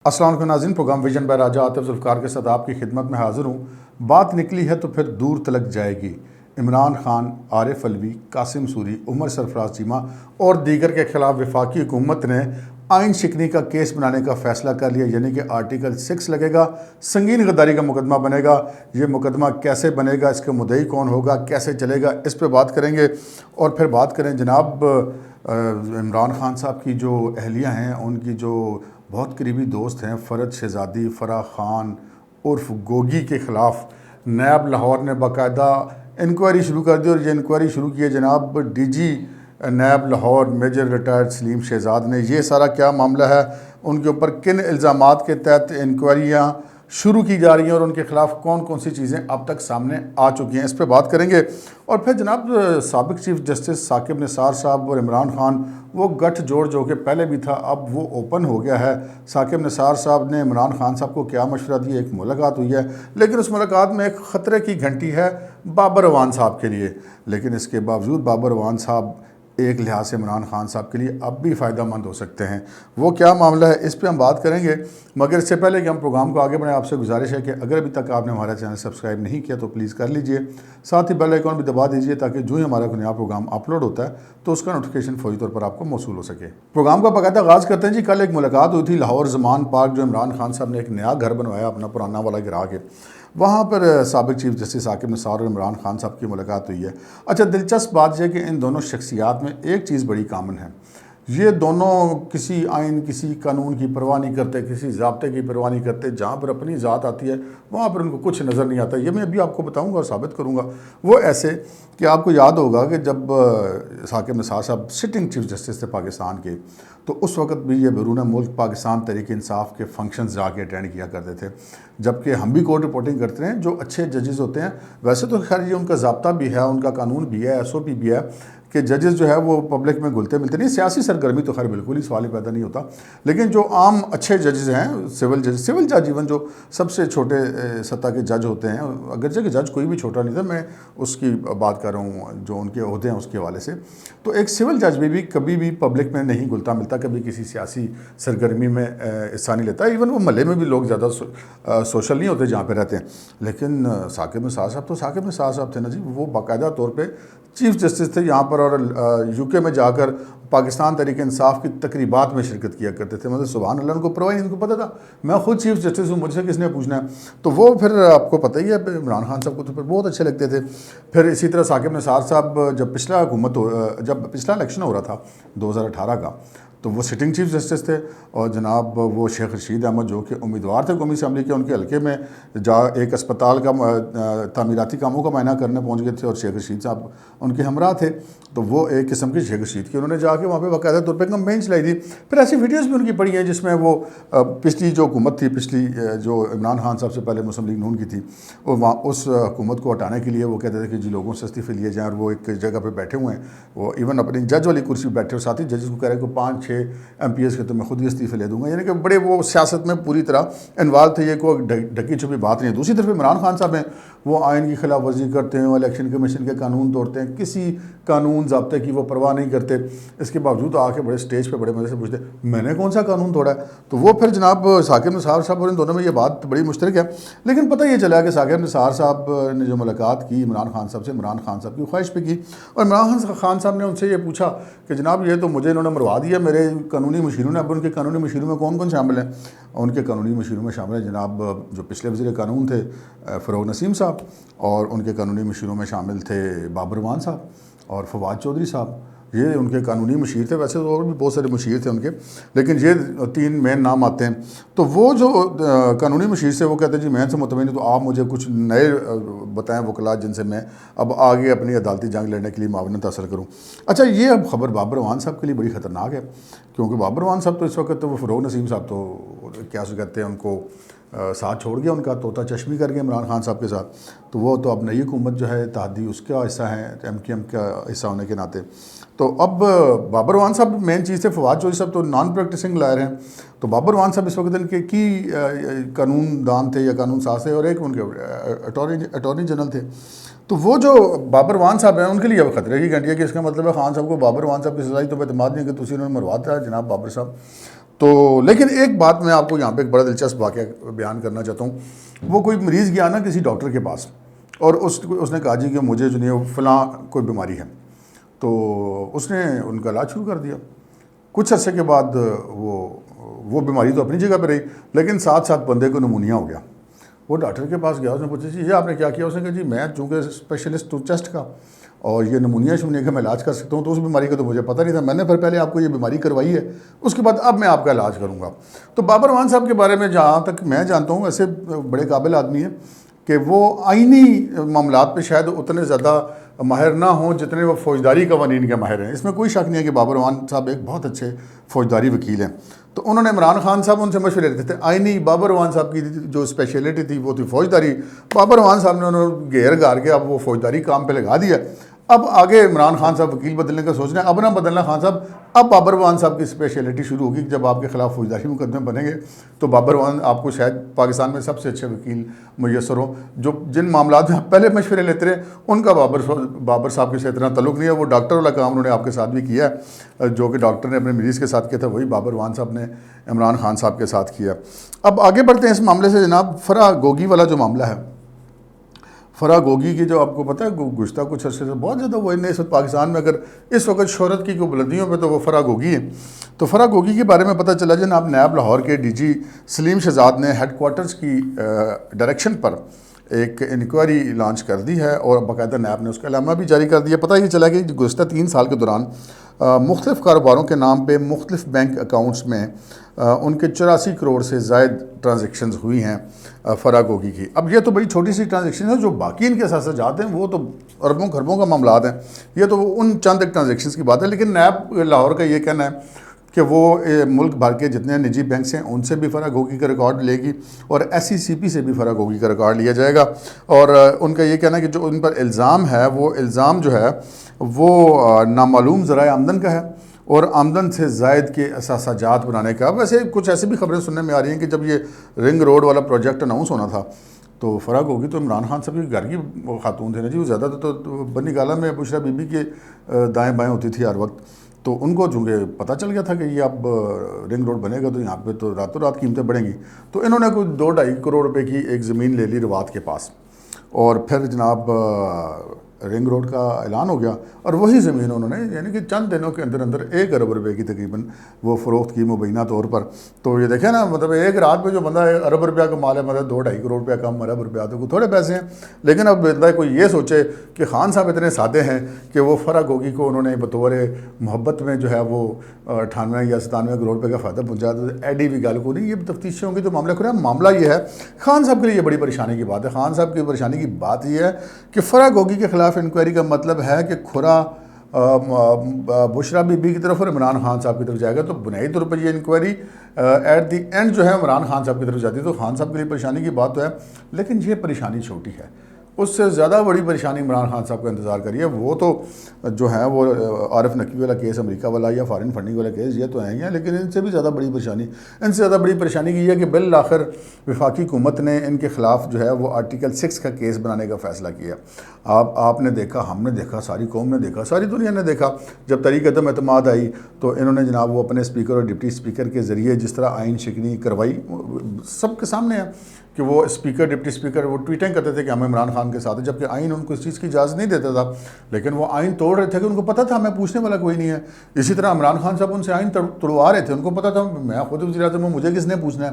अस्सलाम वालेकुम नाज़रीन, प्रोग्राम विजन बाय राजा आतिफ ज़ुल्फ़िकार के साथ आपकी खिदमत में हाज़िर हूँ। बात निकली है तो फिर दूर तलक जाएगी। इमरान खान, आरिफ अलवी, कासिम सूरी, उमर सरफराज चीमा और दीगर के खिलाफ वफाकी हुकूमत ने आइन शिकनी का केस बनाने का फ़ैसला कर लिया, यानी कि आर्टिकल 6 लगेगा, संगीन गद्दारी का मुकदमा बनेगा। ये मुकदमा कैसे बनेगा, इसके मुद्दई कौन होगा, कैसे चलेगा, इस पर बात करेंगे। और फिर बात करें जनाब इमरान खान साहब की जो अहलिया हैं, उनकी जो बहुत करीबी दोस्त हैं फ़रद शहज़ादी, फ़राह ख़ान उर्फ गोगी के ख़िलाफ़ नैब लाहौर ने बाकायदा इंक्वायरी शुरू कर दी। और ये इंक्वायरी शुरू की है जनाब DG NAB Lahore major retired Saleem Shahzad ने। ये सारा क्या मामला है, उनके ऊपर किन इल्ज़ामात के तहत इंक्वायरियाँ शुरू की जा रही हैं और उनके ख़िलाफ़ कौन कौन सी चीज़ें अब तक सामने आ चुकी हैं, इस पर बात करेंगे। और फिर जनाब साबिक़ चीफ़ जस्टिस साकिब निसार साहब और इमरान खान, वो गठ जोड़ जो कि पहले भी था अब वो ओपन हो गया है। साकिब निसार साहब ने इमरान खान साहब को क्या मशवरा दिया, एक मुलाकात हुई है, लेकिन उस मुलाकात में एक ख़तरे की घंटी है बाबर अवान साहब के लिए। लेकिन इसके बावजूद बाबर अवान साहब एक लिहाज से इमरान खान साहब के लिए अब भी फ़ायदेमंद हो सकते हैं। वो क्या मामला है, इस पर हम बात करेंगे। मगर इससे पहले कि हम प्रोग्राम को आगे बढ़ें, आपसे गुजारिश है कि अगर अभी तक आपने हमारा चैनल सब्सक्राइब नहीं किया तो प्लीज़ कर लीजिए। साथ ही बेल आइकॉन भी दबा दीजिए ताकि जो ही हमारा कोई नया प्रोग्राम अपलोड होता है तो उसका नोटिफिकेशन फौरी तौर पर आपको मौसूल हो सके। प्रोग्राम का बाकायदा आगाज़ करते हैं जी। कल एक मुलाकात हुई थी लाहौर ज़मान पार्क, जो इमरान खान साहब ने एक नया घर बनवाया अपना पुराना वाला गिरा के, वहाँ पर साबिक़ चीफ़ जस्टिस साकिब निसार और इमरान खान साहब की मुलाकात हुई है। अच्छा, दिलचस्प बात यह है कि इन दोनों शख्सियात में एक चीज़ बड़ी कामन है, ये दोनों किसी आइन, किसी कानून की परवाह नहीं करते, किसी ज़ाब्ते की परवाह नहीं करते। जहाँ पर अपनी ज़ात आती है वहाँ पर उनको कुछ नज़र नहीं आता। ये मैं अभी आपको बताऊँगा और साबित करूँगा। वो ऐसे कि आपको याद होगा कि जब साकिब निसार साहब सिटिंग चीफ़ जस्टिस थे पाकिस्तान के, तो उस वक्त भी ये बैरून मुल्क पाकिस्तान तहरीक इंसाफ के फंक्शंस जाके अटेंड किया करते थे। जबकि हम भी कोर्ट रिपोर्टिंग करते हैं, जो अच्छे जजेस होते हैं, वैसे तो खैर ये उनका ज़ाब्ता भी है, उनका कानून भी है, SOP भी है कि जजेस जो है वो पब्लिक में घुलते मिलते नहीं। सियासी सरगर्मी तो खैर बिल्कुल ही सवाल ही पैदा नहीं होता, लेकिन जो आम अच्छे जजेस हैं, सिविल जज इवन जो सबसे छोटे सतह के जज होते हैं, अगरचे कि जज कोई भी छोटा नहीं था, मैं उसकी बात कर रहा हूँ जो उनके ओहदे हैं उसके हवाले से, तो एक सिविल जज भी कभी भी पब्लिक में नहीं घुलता मिलता, कभी किसी सियासी सरगर्मी में हिस्सा नहीं लेता। इवन वो महल्ले में भी लोग ज़्यादा सोशल नहीं होते जहाँ पे रहते हैं। लेकिन साकिब निसार साहब तो साकिब निसार साहब थे ना जी, वो बाकायदा तौर पे चीफ़ जस्टिस थे यहाँ पर, और UK में जाकर पाकिस्तान तहरीक इंसाफ की तकरीबात में शिरकत किया करते थे। मतलब सुभान अल्लाह, उनको परवाह नहीं, उनको पता था मैं खुद चीफ़ जस्टिस हूँ, मुझसे किसने पूछना है। तो वो फिर आपको पता ही है, इमरान खान साहब को तो फिर बहुत अच्छे लगते थे। फिर इसी तरह साकिब निसार साहब जब जब पिछला इलेक्शन हो रहा था 2018 का, तो वो सिटिंग चीफ़ जस्टिस थे। और जनाब वो शेख रशीद अहमद जो कि उम्मीदवार थे कौमी असम्बली के, उनके हल्के में एक अस्पताल का तामीराती कामों का मायना करने पहुंच गए थे और शेख रशीद साहब उनके हमरा थे। तो वो एक किस्म की शेख रशीद की उन्होंने जाके वहाँ पे बाकायदा तौर पर कंपेन चलाई थी। फिर ऐसी वीडियोज़ भी उनकी पड़ी हैं जिसमें वो पिछली जो हुकूमत थी, पिछली जो इमरान खान साहब से पहले मुस्लिम लीग नून की थी, वो वहाँ उस हुकूमत को हटाने के लिए वो कहते थे कि जी लोगों से इस्तीफे लिए जाएँ, और वो एक जगह पर बैठे हुए हैं, वो इवन अपनी जज वाली कुर्सी पर बैठे, और साथ ही जजेस को कह रहे हैं कि 5-6 MPs के तो मैं खुद ही इस्तीफे ले दूंगा। यानी कि बड़े वो सियासत में पूरी तरह इन्वॉल्व थे, ये कोई ढकी छुपी बात नहीं है। दूसरी तरफ इमरान खान साहब हैं, वो आइन की खिलाफ वर्जी करते हैं, इलेक्शन कमीशन के कानून तोड़ते हैं, किसी कानून ज़ाब्ते की वो परवाह नहीं करते। इसके बावजूद आके बड़े स्टेज पे बड़े मज़े से पूछते मैंने कौन सा कानून तोड़ा है। तो वो फिर जनाब साकिब निसार साहब और इन दोनों में ये बात बड़ी मुश्तरक है। लेकिन पता ये चला कि साकिब निसार साहब ने जो मुलाकात की इमरान खान साहब से, इमरान खान साहब की ख्वाहिश पे की, और इमरान खान साहब ने उनसे ये पूछा कि जनाब ये तो मुझे इन्होंने मरवा दिया, मेरे कानूनी मशीरों ने। अब उनके कानूनी मशीरों में कौन कौन शामिल है? उनके कानूनी मशीरों में शामिल है जनाब जो पिछले वज़ीर कानून थे फ़रोग़ नसीम साहब, और उनके कानूनी मशीरों में शामिल थे बाबर अवान साहब और फवाद चौधरी साहब। ये उनके कानूनी मशीर थे, वैसे तो और भी बहुत सारे मशीर थे उनके, लेकिन ये 3 मेन नाम आते हैं। तो वो जो कानूनी मशीर से वो कहते हैं जी मैं से मुतमईन हूं, तो आप मुझे कुछ नए बताएं वकला जिनसे मैं अब आगे अपनी अदालती जंग लड़ने के लिए मावनत हासिल करूँ। अच्छा, ये अब खबर बाबर अवान साहब के लिए बड़ी ख़तरनाक है, क्योंकि बाबर अवान साहब तो इस वक्त तो वो फ़रोग़ नसीम साहब तो क्या कहते हैं उनको साथ छोड़ गया, उनका तोता चश्मी कर गया इमरान खान साहब के साथ। तो वो तो अब नई हुकूमत जो है तहदी उसका हिस्सा है, MKM का हिस्सा होने के नाते। तो अब बाबर अवान साहब मेन चीज़ थे, फवाद चौधरी साहब तो नॉन प्रैक्टिसिंग लायर हैं। तो बाबर अवान साहब इस वक्त इनके की कानून दान थे या कानून साज थे, और एक उनके अटॉर्नी जनरल थे। तो वो जो बाबर अवान साहब हैं उनके लिए अब खतरे की घंटी है कि इसका मतलब है खान साहब को बाबर अवान साहब की सजाई तो एतमाद नहीं कि तुम उन्होंने मरवाता है जनाब बाबर साहब। तो लेकिन एक बात मैं आपको यहाँ पे एक बड़ा दिलचस्प वाक़या बयान करना चाहता हूँ। वो कोई मरीज़ गया ना किसी डॉक्टर के पास, और उसने कहा जी कि मुझे जो नहीं फ़लाँ कोई बीमारी है, तो उसने उनका इलाज शुरू कर दिया। कुछ अर्से के बाद वो बीमारी तो अपनी जगह पर रही, लेकिन साथ साथ बंदे को नमूनिया हो गया। वो डॉक्टर के पास गया, उसने पूछा जी ये आपने क्या किया? उसने कहा जी मैं चूँकि स्पेशलिस्ट हूँ चेस्ट का, और ये नमूनिया शमूनिया का मैं इलाज कर सकता हूँ, तो उस बीमारी का तो मुझे पता नहीं था, मैंने फिर पहले आपको ये बीमारी करवाई है, उसके बाद अब मैं आपका इलाज करूँगा। तो बाबर मान साहब के बारे में जहाँ तक मैं जानता हूँ, ऐसे बड़े काबिल आदमी हैं कि वो आइनी मामलात पे शायद उतने ज़्यादा माहिर ना हों जितने वो फ़ौजदारी कवानीन के माहिर हैं। इसमें कोई शक नहीं है कि बाबर मान साहब एक बहुत अच्छे फ़ौजदारी वकील हैं। तो उन्होंने इमरान खान साहब उनसे मशवरे लेते थे। आइनी बाबर मान साहब की जो स्पेशलिटी थी वो थी फ़ौजदारी। बाबर मान साहब ने उन्होंने घेर गार के अब वो फ़ौजदारी काम पे लगा दिया। अब आगे इमरान खान साहब वकील बदलने का सोच रहे हैं। अब ना बदलना खान साहब, अब बाबर मान साहब की स्पेशलिटी शुरू होगी। जब आपके खिलाफ फौजदारी मुकदमे बनेंगे तो बाबर मान आपको शायद पाकिस्तान में सबसे अच्छे वकील मुयसर हो। जो जिन मामलात में आप पहले मशवरे लेते रहे उनका बाबर साहब के साथ इतना तल्लुक़ नहीं है। वो डॉक्टर वाला काम उन्होंने आपके साथ भी किया है, जो कि डॉक्टर ने अपने मरीज़ के साथ किया था, वही बाबर मान साहब ने इमरान खान साहब के साथ किया। अब आगे बढ़ते हैं इस मामले से। जनाब फराह गोगी वाला जो मामला है, फराह गोगी की जो आपको पता है गुज़श्ता कुछ अर्से से बहुत ज़्यादा वो इस वक्त पाकिस्तान में अगर इस वक्त शोहरत की कोई बुलंदियों पे तो वो फराह गोगी है। तो फराह गोगी के बारे में पता चला जनाब नैब लाहौर के डीजी सलीम शहजाद ने हेडक्वार्टर्स की डायरेक्शन पर एक इंक्वायरी लॉन्च कर दी है और बाकायदा नैब ने उसका अलामा भी जारी कर दिया। पता ये चला कि गुज़श्ता 3 साल के दौरान मुख्तलिफ़ कारोबारों के नाम पे मुख्तलिफ़ बैंक अकाउंट्स में उनके 84 करोड़ से ज़ायद ट्रांजेक्शन्स हुई हैं फराह गोगी की। अब ये तो बड़ी छोटी सी ट्रांजेक्शन है, जो बाकी इनके साथ जाते हैं वो तो अरबों खरबों का मामलात हैं। ये तो उन चंद एक ट्रांजेक्शन्स की बात है। लेकिन नैब लाहौर का ये कहना है कि वो मुल्क भर के जितने निजी बैंक्स हैं उनसे भी फराह गोगी का रिकॉर्ड लेगी और SECP से भी फराह गोगी का रिकॉर्ड लिया जाएगा। और उनका ये कहना है कि जो उन पर इल्ज़ाम है वो इल्ज़ाम जो है वो नामालूम ज़राए आमदन का है और आमदन से ज़ायद के असासाजात बनाने का। वैसे कुछ ऐसी भी खबरें सुनने में आ रही हैं कि जब ये रिंग रोड वाला प्रोजेक्ट अनाउंस होना था तो फराह गोगी तो इमरान खान साहब के घर की खातून थे ना जी। वो ज़्यादा तो बनी गाला में बुशरा बीबी के दाएँ बाएँ होती थी हर वक्त। तो उनको चूँकि पता चल गया था कि ये अब रिंग रोड बनेगा तो यहाँ पे तो रातों रात कीमतें बढ़ेंगी, तो इन्होंने कोई 2-2.5 करोड़ रुपए की एक ज़मीन ले ली रवात के पास और फिर जनाब रिंग रोड का ऐलान हो गया और वही ज़मीन उन्होंने यानी कि चंद दिनों के अंदर अंदर 1 अरब रुपए की तकरीबन वो फ़रोख्त की मुबैना तौर पर। तो ये देखें ना, मतलब एक रात में जो बंदा 1 अरब रुपया कमा ले, मतलब 2-2.5 करोड़ रुपया कम अरब रुपया तो थोड़े पैसे हैं। लेकिन अब बंदा कोई ये सोचे कि खान साहब इतने सादे हैं कि वो फराह गोगी को उन्होंने बतौर मोहब्बत में जो है वो 98 या 97 करोड़ रुपये का फ़ायदा पहुँचा, तो एडी भी गाल को नहीं। ये तफ्तीशें होंगी तो मामला खुला। मामला ये है खान साहब के लिए बड़ी परेशानी की बात है। खान साहब की परेशानी की बात यह है कि फराह गोगी के ख़िलाफ़ इंक्वायरी का मतलब है कि खुरा बुशरा बीबी की तरफ और इमरान खान साहब की तरफ जाएगा। तो बुनियादी तौर पर ये इंक्वायरी एट दी एंड जो है इमरान खान साहब की तरफ जाती है। तो खान साहब के लिए परेशानी की बात तो है, लेकिन ये परेशानी छोटी है। उससे ज़्यादा बड़ी परेशानी इमरान खान साहब का इंतज़ार करिए। वो तो जो है वो आरिफ नकवी वाला केस, अमेरिका वाला या फॉरेन फंडिंग वाला केस, ये तो हैं ही हैं। लेकिन इनसे भी ज़्यादा बड़ी परेशानी, इनसे ज़्यादा बड़ी परेशानी की है कि बिल आखिर वफाकी हुकूमत ने इनके ख़िलाफ़ जो है वो आर्टिकल 6 का केस बनाने का फ़ैसला किया। आपने देखा, हमने देखा, सारी कौम ने देखा, सारी दुनिया ने देखा। जब तहरीक अदम एतमाद आई तो इन्होंने जनाब वो अपने स्पीकर और डिप्टी स्पीकर के ज़रिए जिस तरह आइन शिकनी करवाई, सबके सामने है कि वो स्पीकर डिप्टी स्पीकर वो ट्वीटिंग करते थे कि हम इमरान खान के साथ है, जबकि आइन उनको इस चीज़ की इजाज़त नहीं देता था। लेकिन वो आइन तोड़ रहे थे कि उनको पता था हमें पूछने वाला कोई नहीं है। इसी तरह इमरान खान साहब उनसे आइन तोड़वा रहे थे, उनको पता था मैं खुद वज़ीर आज़म हूँ, मुझे किसने पूछना है।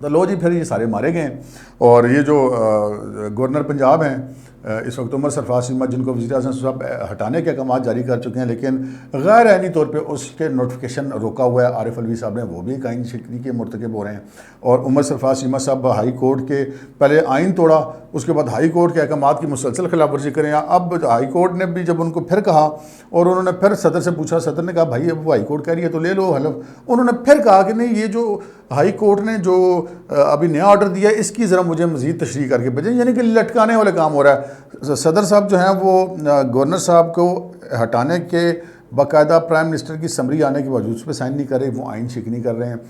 तो लो जी, फिर ये सारे मारे गए। और ये जो गवर्नर पंजाब हैं इस वक्त उमर सरफराज चीमा, जिनको वज़ीर आज़म साहब हटाने के अहकाम जारी कर चुके हैं, लेकिन गैर आइनी तौर पे उसके नोटिफिकेशन रोका हुआ है आरिफ अलवी साहब ने, वो भी एक आइन शिकनी के मुर्तकब हो रहे हैं। और उमर सरफराज चीमा साहब हाई कोर्ट के पहले आइन तोड़ा, उसके बाद हाई कोर्ट के अहकाम की मुसलसल खिलाफ वर्जी करें। अब हाई कोर्ट ने भी जब उनको फिर कहा और उन्होंने फिर सदर से पूछा, सदर ने कहा भाई अब वो हाई कोर्ट कह रही है तो ले लो हलफ। उन्होंने फिर कहा कि नहीं, ये जो हाई कोर्ट ने जो अभी नया ऑर्डर दिया इसकी ज़रा मुझे मज़ीद तशरीह करके भेजें, यानी कि लटकाने वाला काम हो रहा है। सदर साहब जो हैं वो गवर्नर साहब को हटाने के बाकायदा प्राइम मिनिस्टर की समरी आने के बावजूद उस पर साइन नहीं कर रहे, वो आइन शिकनी कर रहे हैं।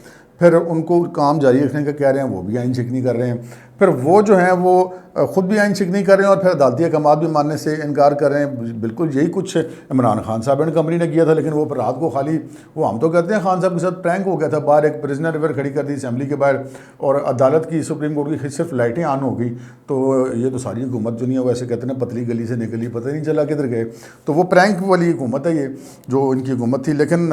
फिर उनको काम जारी रखने का कह रहे हैं, वो भी आइन शिकनी कर रहे हैं। फिर वो जो हैं वो ख़ुद भी आइन शिकनी कर रहे हैं और फिर अदालती अहकामात भी मानने से इनकार कर रहे हैं। बिल्कुल यही कुछ इमरान खान साहब एंड कंपनी ने किया था, लेकिन वो फिर रात को खाली वो हम तो कहते हैं खान साहब के साथ प्रैंक हो गया था। बाहर एक प्रिजनर रिवर खड़ी कर दी असेंबली के बाहर और अदालत की सुप्रीम कोर्ट की सिर्फ लाइटें ऑन हो गई, तो ये तो सारी हुकूमत जो नहीं है वैसे कहते हैं पतली गली से निकली, पता नहीं चला किधर गए। तो वो प्रैंक वाली हुकूमत है ये जो इनकी हुकूमत थी। लेकिन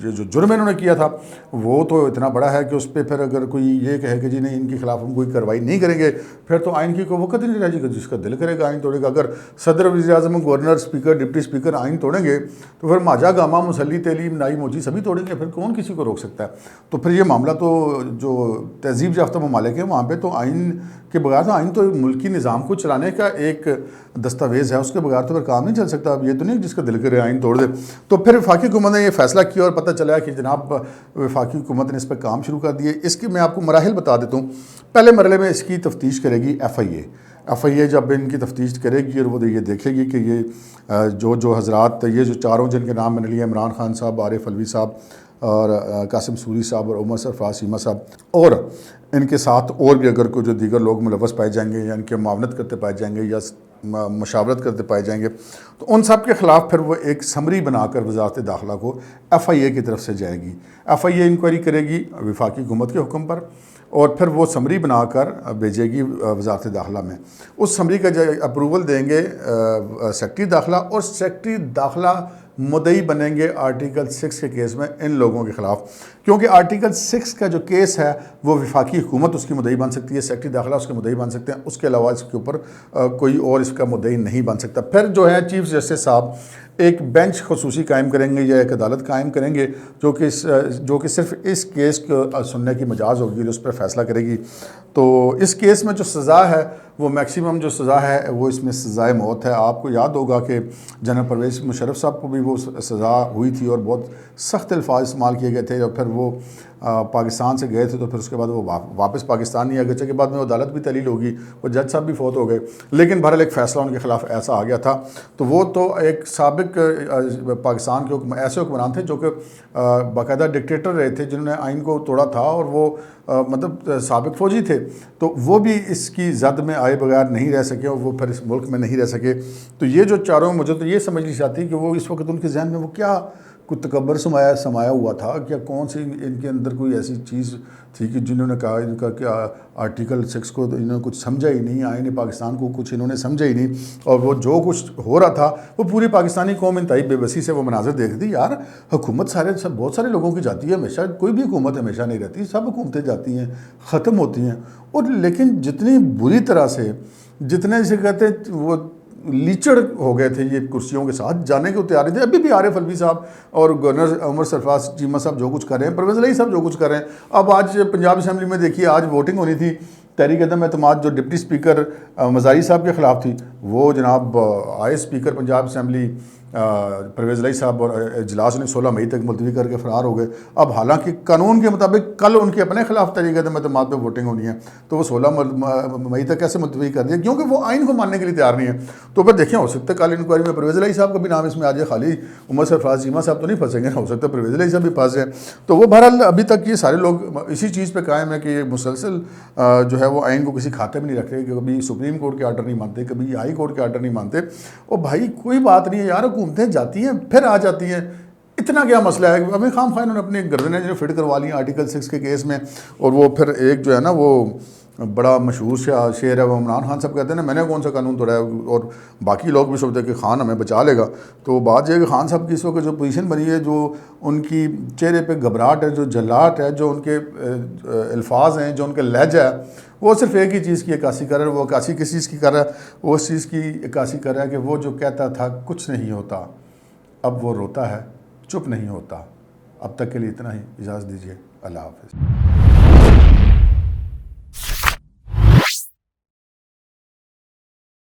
ये जो जुर्म इन्होंने किया था वो तो इतना बड़ा है कि उस पर फिर अगर कोई ये कहे कि जी नहीं इनके खिलाफ हम कोई कार्रवाई नहीं करेंगे, फिर तो आइन की कोई वक़्त ही नहीं रहेगी। जिसका दिल करेगा आइन तोड़ेगा। अगर सदर वज़ीर-ए-आज़म, गवर्नर, स्पीकर, डिप्टी स्पीकर आइन तोड़ेंगे तो फिर माजा गामा, मुसल्ली, तेलीम, नाई, मोची सभी तोड़ेंगे, फिर कौन किसी को रोक सकता है। तो फिर ये मामला तो जो तहज़ीब याफ्ता ममालिक है वहाँ पे तो आइन के बगैर तो आइन तो मुल्की निज़ाम को चलाने का एक दस्तावेज़ है, उसके बगैर तो फिर काम नहीं चल सकता। अब ये तो नहीं जिसका दिल करे आइन तोड़ दे। तो फिर वफाकी हुकूमत ने ये फ़ैसला किया और पता चला कि जनाब वफाकी हुकूमत ने इस पर काम शुरू कर दिए। इसकी मैं आपको मराहिल बता देता हूँ। पहले मरहले में इसकी तफ्तीश करेगी FIA जब इनकी तफ्तीश करेगी और वो ये देखेगी कि ये जो हज़रात ये जो चारों जिनके नाम मैंने लिए, इमरान खान साहब, आरिफ अलवी साहब और कासिम सूरी साहब और उमर सरफराज चीमा साहब, और इनके साथ और भी अगर कोई जो दीगर लोग मुलव्वस पाए जाएंगे या इनके मावनत करते पाए जाएंगे या मशावरत करते पाए जाएंगे, तो उन सब के ख़िलाफ़ फिर वो एक समरी बनाकर वज़ारत दाखिला को FIA की तरफ से जाएगी। FIA इंक्वायरी करेगी वफाकी हुकूमत के हुक्म पर और फिर वो समरी बनाकर भेजेगी वज़ारत दाखिला में। उस समरी का अप्रूवल देंगे सेक्रेटरी दाखिला और सेक्रेटरी दाखिला मुद्दई बनेंगे आर्टिकल 6 के केस में इन लोगों के ख़िलाफ़, क्योंकि आर्टिकल 6 का जो केस है वो वफाकी हुकूमत उसकी मुद्दई बन सकती है, सेक्रेटरी दाखिला उसके मुद्दई बन सकते हैं, उसके अलावा इसके ऊपर कोई और इसका मुद्दई नहीं बन सकता। फिर जो है चीफ जस्टिस साहब एक बेंच खसूसी कायम करेंगे या एक अदालत कायम करेंगे जो कि सिर्फ इस केस को सुनने की मजाज होगी और उस पर फैसला करेगी। तो इस केस में जो सज़ा है वो मैक्सिमम जो सज़ा है वो इसमें सज़ाए मौत है। आपको याद होगा कि जनरल परवेज़ मुशर्रफ साहब को भी वो सज़ा हुई थी और बहुत सख्त अल्फाज इस्तेमाल किए गए थे और फिर वो पाकिस्तान से गए थे, तो फिर उसके बाद वो वापस पाकिस्तान नहीं आ गए। के बाद में वो अदालत भी तलील होगी, वो जज साहब भी फौत हो गए, लेकिन बहरहाल एक फ़ैसला उनके ख़िलाफ़ ऐसा आ गया था। तो वो तो एक साबिक पाकिस्तान के ऐसे हुक्मरान थे जो कि बाकायदा डिक्टेटर रहे थे, जिन्होंने आइन को तोड़ा था और वो मतलब साबिक फ़ौजी थे। तो वो भी इसकी जद में आए बगैर नहीं रह सके और वो फिर इस मुल्क में नहीं रह सके। तो ये जो चारों, मुझे तो ये समझ नहीं आती कि वो इस वक्त उनके जहन में वो क्या कुछ तकब्बर समाया हुआ था, क्या कौन सी इनके अंदर कोई ऐसी चीज़ थी कि जिन्होंने कहा इनका क्या आर्टिकल 6 को तो इन्होंने कुछ समझा ही नहीं, आईने पाकिस्तान को कुछ इन्होंने समझा ही नहीं, और वो जो कुछ हो रहा था वो पूरी पाकिस्तानी कौम इंतहाई बेबसी से वो मनाजर देखती। यार हुकूमत बहुत सारे लोगों की जाती है, हमेशा कोई भी हुकूमत हमेशा नहीं रहती, सब हुकूमतें जाती हैं, ख़त्म होती हैं। और लेकिन जितनी बुरी तरह से, जितने जिसे कहते हैं वो लीचड़ हो गए थे ये कुर्सियों के साथ, जाने को तैयार थे। अभी भी आरिफ अलवी साहब और गवर्नर उमर सरफराज चीमा साहब जो कुछ कर रहे हैं, परवेज़ इलाही साहब जो कुछ कर रहे हैं। अब आज पंजाब असेंबली में देखिए, आज वोटिंग होनी थी, तहरीक अदम एतमाद जो डिप्टी स्पीकर मज़ारी साहब के ख़िलाफ़ थी, वो जनाब आए स्पीकर पंजाब असेंबली परवेज़ इलाही साहब और इजलास ने 16 मई तक मुलतवी करके फ़रार हो गए। अब हालांकि कानून के मुताबिक कल उनके अपने खिलाफ तहरीक अदम एतमाद पे वोटिंग होनी है, तो वो 16 मई तक कैसे मुलतवी कर दिया, क्योंकि वो आइन को मानने के लिए तैयार नहीं है। तो फिर देखें, हो सकता है कल इंक्वायरी में परवेज़ इलाही साहब का भी नाम इसमें आ जाए, खाली उमर सरफराज चीमा साहब तो नहीं फंसेंगे, हो सकता है परवेज़ इलाही साहब भी फंस जाए। तो वो बहरहाल अभी तक ये सारे लोग इसी चीज़ पर कायम है कि ये मुसलसल जो है वो आइन को किसी खाते में नहीं रखते, कभी सुप्रीम कोर्ट के आर्डर नहीं मानते, कभी हाई कोर्ट के आर्डर नहीं मानते। और भाई कोई बात नहीं है यार, हुकूमतें जाती हैं फिर आ जाती हैं, इतना क्या मसला है। अभी खाम खा इन्होंने अपनी गर्दनें जो फिट करवा ली आर्टिकल 6 के केस में। और वो फिर एक जो है ना वो बड़ा मशहूर शेर है, वो इमरान खान साहब कहते हैं ना, मैंने कौन सा कानून तोड़ा है, और बाकी लोग भी सोचते हैं कि खान हमें बचा लेगा। तो बात यह है कि खान साहब की इस वक्त जो पोजीशन बनी है, जो उनकी चेहरे पे घबराहट है, जो जलाहट है, जो उनके अल्फाज हैं, जो उनके लहजा है, वो सिर्फ एक ही चीज़ की अक्कासी कर रहा है। वो अक्कासी किस चीज़ की कर रहा है? वो उस चीज़ की अक्कासी कर रहा है कि वो जो कहता था कुछ नहीं होता, अब वो रोता है, चुप नहीं होता। अब तक के लिए इतना ही, इजाज़त दीजिए, अल्लाह हाफ़िज़।